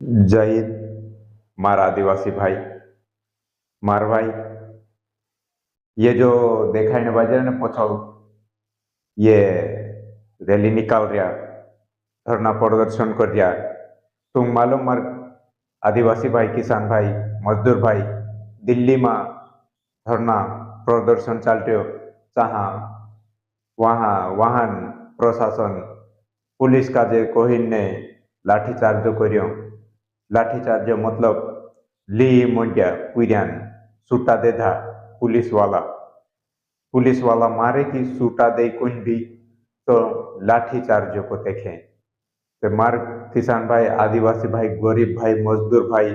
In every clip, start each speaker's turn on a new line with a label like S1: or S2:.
S1: जय हिंद। मार आदिवासी भाई, मार भाई, ये जो देखा है बाजार ने पछाओ, ये रैली निकाल रहा, धरना प्रदर्शन कर रहा। तुम मालूम मार आदिवासी भाई, किसान भाई, मजदूर भाई, दिल्ली में धरना प्रदर्शन चलते हो, जहाँ वहाँ वाहन प्रशासन पुलिस का जे कोहिन ने लाठीचार्ज करियो। लाठीचार्ज मतलब ली मोंडिया पुरियान सूटा दे था। पुलिस वाला मारे की सूटा दे कुछ भी तो लाठीचार्ज को देखे। तो मार किसान भाई, आदिवासी भाई, गरीब भाई, मजदूर भाई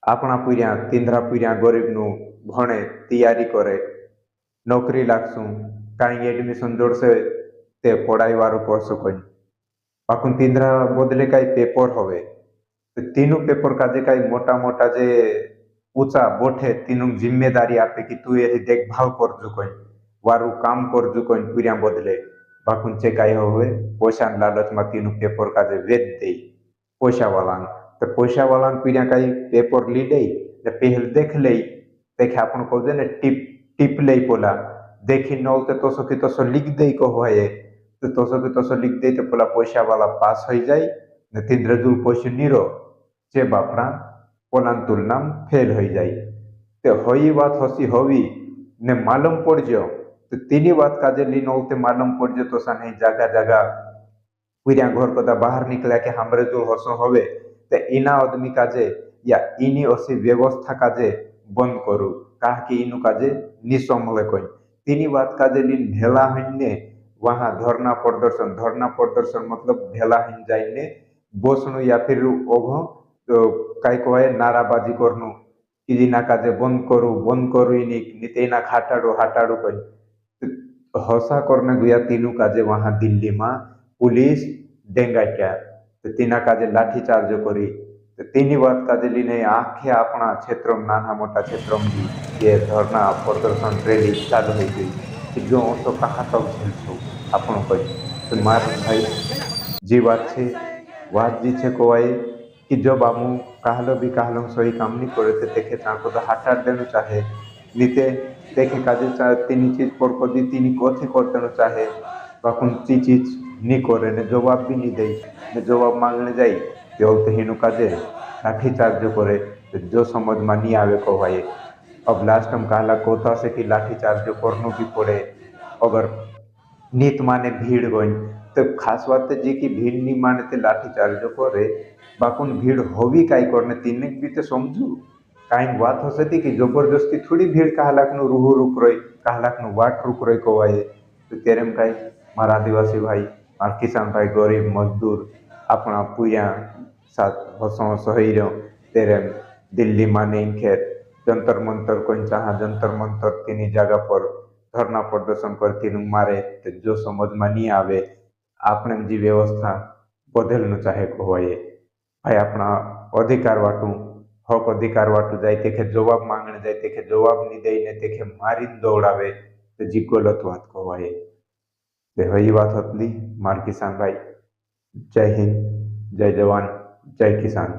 S1: अपना पीढ़िया तींद्रा पीढ़िया गरीब नु भणे तैयारी करे, नौकरी लागसू, कहीं एडमिशन जोड़से ते पढ़ाई वारू करसो कोई पाकुन तींद्रा बदले कई पेपर होवे। तो तीनों पेपर का जे कई मोटा मोटा जे ऊंचा बोठे तीनों जिम्मेदारी आपे कि तू ये देखभाल कर जो कोई वारू काम कर जो कोई पीढ़िया बदले बाकुन चे कई होवे पैसा लालच में तीनों पेपर का जे वेद दे पैसा वाला। तो पैसा वाला पीढ़िया कई पेपर ली दे पहल देख ले, देखे अपन को दे ने टिप टिप ले पोला देखी नल तो तोसो की तोसो लिख दे को है। तो तोसो की तोसो लिख दे तो पोला पैसा वाला पास हो जाए ने तीन रजूल पैसे नीरो जे बापड़ा पोलान तुलना फेल हो जाए। तो होई बात हसी होवी ने मालूम पड़ जो तो तीनी बात का जे ली नलते मालूम पड़ जो तो साने जगह जगह पूरा घर को बाहर निकला के हमरे जो हसो होवे तो इना आदमी काजे या इनी असी व्यवस्था काजे बंद करू कहा कि इनु काजे निसमले कोई तीनी बात काजे लिन भेला हन्ने वहां धरना प्रदर्शन मतलब भेला हन जाइने बसनु या फिर ओघो तो काई को है नाराबाजी करनु कि ना काजे बंद करू इनी निते ना हटाड़ो कोई हौसा करने गया तीनों काजे वहां दिल्ली में पुलिस डेंगा क्या तो तीना काजे लाठी चार्ज करी। तो तीनी बात काजे लीने आखे अपना क्षेत्र में नाना मोटा क्षेत्र में भी ये धरना प्रदर्शन रैली चालू हो गई कि जो तो कहाँ तक झेलसो આપણું કોઈ તો માર ભાઈ जी बात છે વાત जी છે કોવાય कि जब आमू कहलो भी कहलो सही काम नहीं करे तो देखे चाको तो हटा देनु चाहे नीते देखे काजे तीन चीज पर को दी तीन कथे करते चाहे बाकुन चीज नहीं करे ने जवाब भी नहीं दे ने जवाब मांगने जाई तो हिनु काजे लाठी चार्ज करे तो जो समझ में नहीं आवे को भाई अब लास्ट में कहला कोता से कि लाठी चार्ज करनो भी पड़े अगर नीत माने भीड़ गई तो खास बात है जी की भीड़ नहीं माने ते लाठी चार्ज करे बाकुन भीड़ होवी काई करने तीन भी तो समझू कहीं बात हो सकती कि जबरदस्ती थोड़ी भीड़ कहलाक नु रूह रुक रही कहलाक नु वाट रुक रही को आए तो तेरे में कहीं मारा आदिवासी भाई और किसान भाई गरीब मजदूर अपना पूरा साथ हसो सही रहो तेरे दिल्ली माने खेत जंतर मंतर कोई चाह जंतर मंतर तीन जगह पर धरना प्रदर्शन कर तीन मारे तो जो समझ में नहीं आवे आपने जी व्यवस्था बदल न चाहे को भाई अपना अधिकार वाटू हक अधिकार वाटू जाए तेखे जवाब मांगने जाए तेखे जवाब नहीं दे ने तेखे मारी दौड़ावे तो जी गलत बात को भाई वही बात होती मार किसान भाई। जय हिंद, जय जवान, जय किसान।